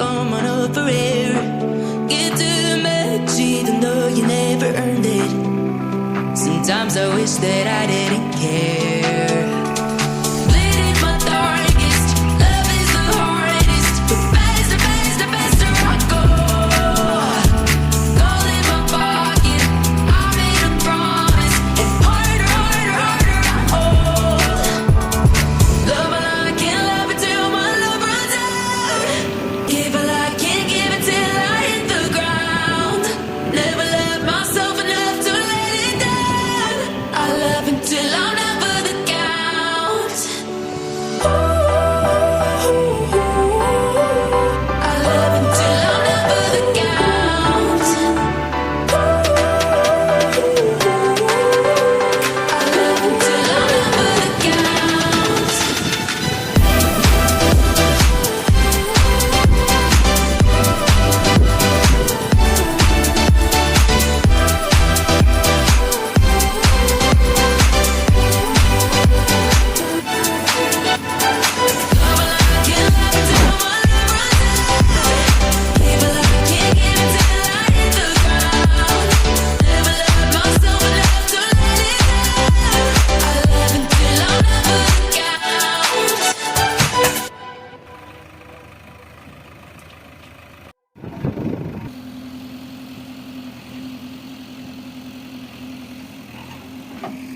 come on over here. Give too much even though you never earned it. Sometimes I wish that I didn't care. Bleeding my darkest, love is the hardest. The faster, faster, faster I go. Gold in my pocket, I made a promise. And harder, harder, harder I hold. Love all I can, love it till my love runs out. Give all I can, give it till I hit the ground. Never love myself enough to let it down. I love until I'm never the count. I love until I'm never the count. I love until I'm never the count. Thank you.